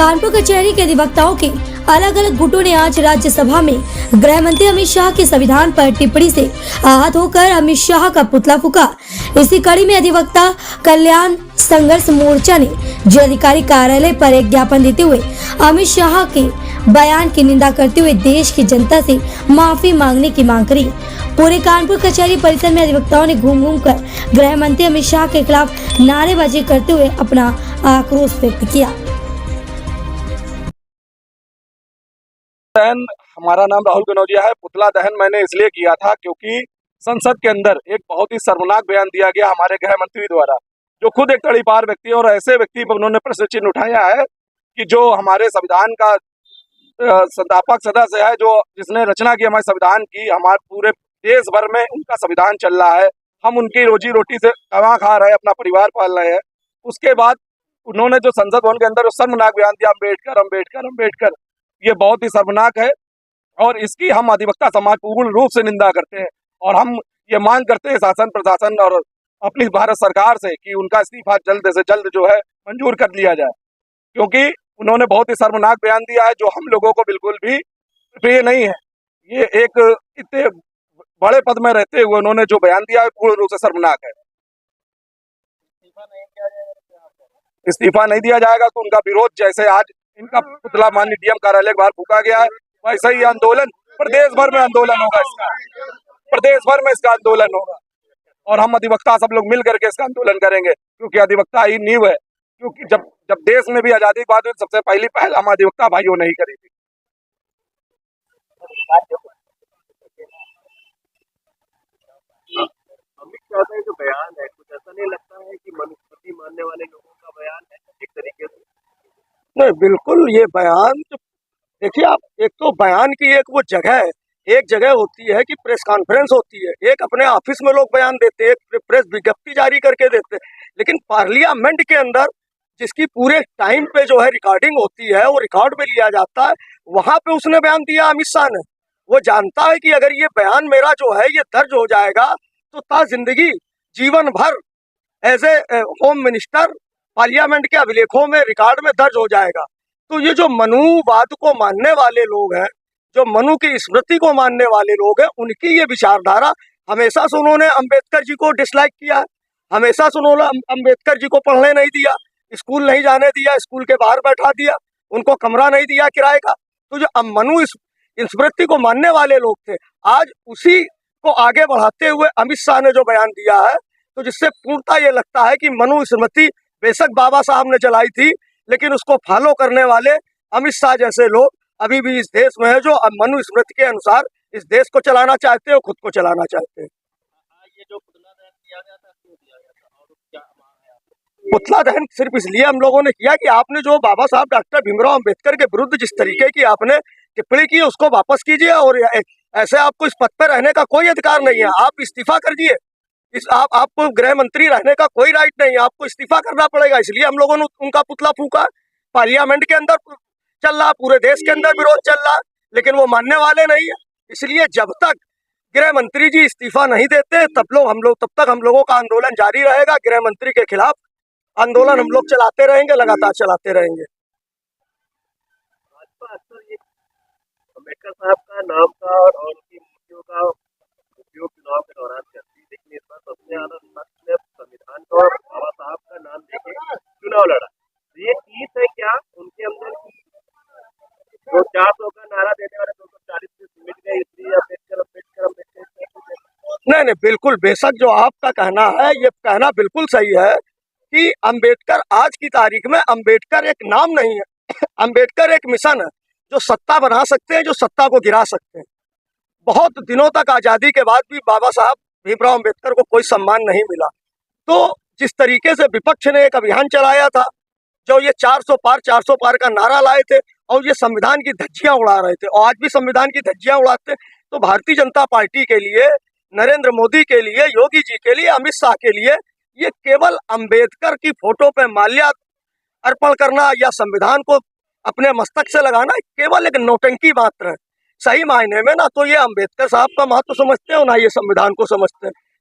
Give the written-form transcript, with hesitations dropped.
कानपुर कचहरी के अधिवक्ताओं के अलग अलग गुटों ने आज राज्यसभा में गृह मंत्री अमित शाह के संविधान पर टिप्पणी से आहत होकर अमित शाह का पुतला फूका। इसी कड़ी में अधिवक्ता कल्याण संघर्ष मोर्चा ने जिलाधिकारी कार्यालय पर एक ज्ञापन देते हुए अमित शाह के बयान की निंदा करते हुए देश की जनता से माफी मांगने की मांग करी। पूरे कानपुर कचहरी परिसर में अधिवक्ताओं ने घूम घूम कर गृह मंत्री अमित शाह के खिलाफ नारेबाजी करते हुए अपना आक्रोश व्यक्त किया। दहन, हमारा नाम राहुल कनौजिया है। पुतला दहन मैंने इसलिए किया था क्योंकि संसद के अंदर एक बहुत ही शर्मनाक बयान दिया गया हमारे गृह मंत्री द्वारा, जो खुद एक तड़ीपार व्यक्ति है और ऐसे व्यक्ति पर उन्होंने प्रश्न चिन्ह उठाया है कि जो हमारे संविधान का संस्थापक सदस्य है, जो जिसने रचना की हमारे संविधान की, हमारे पूरे देश भर में उनका संविधान चल रहा है, हम उनकी रोजी रोटी से कमा खा रहे हैं, अपना परिवार पाल रहे हैं। उसके बाद उन्होंने जो संसद भवन के अंदर शर्मनाक बयान दिया, अम्बेडकर अम्बेडकर अम्बेडकर, ये बहुत ही शर्मनाक है और इसकी हम अधिवक्ता समाज पूर्ण रूप से निंदा करते हैं। और हम ये मांग करते हैं शासन प्रशासन और अपनी भारत सरकार से कि उनका इस्तीफा जल्द से जल्द जो है मंजूर कर लिया जाए, क्योंकि उन्होंने बहुत ही शर्मनाक बयान दिया है जो हम लोगों को बिल्कुल भी प्रिय नहीं है। ये एक इतने बड़े पद में रहते हुए उन्होंने जो बयान दिया है पूर्ण रूप से शर्मनाक है। इस्तीफा नहीं दिया जाएगा तो उनका विरोध, जैसे आज इनका पुतला माननीय डीएम कार्यालय के बाहर फूका गया है, वैसा ही आंदोलन प्रदेश भर में आंदोलन होगा। इसका प्रदेश भर में इसका आंदोलन होगा और हम अधिवक्ता सब लोग मिल करके इसका आंदोलन करेंगे, क्योंकि अधिवक्ता ही नींव है। क्योंकि जब देश में भी आजादी की बात हुई, सबसे पहली पहल हम अधिवक्ता भाइयों ने ही करी थी। अमित शाह का जो बयान है, कुछ ऐसा नहीं लगता है कि मनुस्मृति मानने वाले लोगों का बयान है एक तरीके से? नहीं, बिल्कुल ये बयान देखिए आप, एक तो बयान की एक वो जगह है, एक जगह होती है कि प्रेस कॉन्फ्रेंस होती है, एक अपने ऑफिस में लोग बयान देते हैं, एक प्रेस विज्ञप्ति जारी करके देते हैं, लेकिन पार्लियामेंट के अंदर जिसकी पूरे टाइम पे जो है रिकॉर्डिंग होती है, वो रिकॉर्ड में लिया जाता है, वहां पे उसने बयान दिया अमित शाह ने। वो जानता है कि अगर ये बयान मेरा जो है ये दर्ज हो जाएगा तो ता जिंदगी जीवन भर as a home minister parliament के अभिलेखों में रिकॉर्ड में दर्ज हो जाएगा। तो ये जो मनुवाद को मानने वाले लोग हैं, जो मनु की स्मृति को मानने वाले लोग हैं, उनकी ये विचारधारा, हमेशा से उन्होंने अम्बेडकर जी को डिसलाइक किया है, हमेशा से उन्होंने अम्बेडकर जी को पढ़ने नहीं दिया, स्कूल नहीं जाने दिया, स्कूल के बाहर बैठा दिया, उनको कमरा नहीं दिया किराए का। तो जो मनु स्मृति को मानने वाले लोग थे, आज उसी को आगे बढ़ाते हुए अमित शाह ने जो बयान दिया है, तो जिससे पूर्णतः ये लगता है कि मनु स्मृति बेशक बाबा साहब ने चलाई थी, लेकिन उसको फॉलो करने वाले अमित शाह जैसे लोग अभी भी इस देश में है, जो मनु स्मृति के अनुसार इस देश को चलाना चाहते हैं और खुद को चलाना चाहते हैं। ये जो पुतला दहन किया गया था, क्यों किया गया था और क्या पुतला दहन सिर्फ इसलिए हम लोगों ने किया कि आपने जो बाबा साहब डॉक्टर भीमराव अम्बेडकर के विरुद्ध जिस तरीके की आपने टिप्पणी की, उसको वापस कीजिए और ऐसे आपको इस पद पर रहने का कोई अधिकार नहीं है। आप इस्तीफा कर दिए, आपको गृह मंत्री रहने का कोई राइट नहीं है, आपको इस्तीफा करना पड़ेगा। इसलिए हम लोगों ने उनका पुतला फूका। पार्लियामेंट के अंदर चल रहा, पूरे देश के अंदर विरोध चल रहा, लेकिन वो मानने वाले नहीं है। इसलिए जब तक गृह मंत्री जी इस्तीफा नहीं देते तब तक हम लोगों का आंदोलन जारी रहेगा। गृह मंत्री के खिलाफ आंदोलन हम लोग चलाते रहेंगे, लगातार चलाते रहेंगे। अम्बेडकर साहब का नाम का और उनकी मूर्तियों का उपयोग चुनाव के दौरान करती, लेकिन इस बार सबसे ज्यादा ने संविधान का और बाबा साहब का नाम लेके चुनाव लड़ा। ये चीज है क्या उनके अंदर जो 400 का नारा देने वाले 240 से सिमट गए, इसलिए अम्बेडकर अम्बेडकर अम्बेडकर? नहीं, बेल्कुल, बेशक जो आपका कहना है ये कहना बिल्कुल सही है कि अम्बेडकर आज की तारीख में अम्बेडकर एक नाम नहीं है, अम्बेडकर एक मिशन है, जो सत्ता बना सकते हैं, जो सत्ता को गिरा सकते हैं। बहुत दिनों तक आज़ादी के बाद भी बाबा साहब भीमराव अम्बेडकर को कोई सम्मान नहीं मिला। तो जिस तरीके से विपक्ष ने एक अभियान चलाया था, जो ये 400 पार का नारा लाए थे और ये संविधान की धज्जियां उड़ा रहे थे, और आज भी संविधान की धज्जियां उड़ाते, तो भारतीय जनता पार्टी के लिए, नरेंद्र मोदी के लिए, योगी जी के लिए, अमित शाह के लिए ये केवल अम्बेडकर की फोटो पे माल्यार्पण करना या संविधान को अपने मस्तक से लगाना केवल एक नौटंकी मात्र है। सही मायने में ना तो ये अम्बेडकर साहब का महत्व समझते हैं और ना ये संविधान को समझते हैं।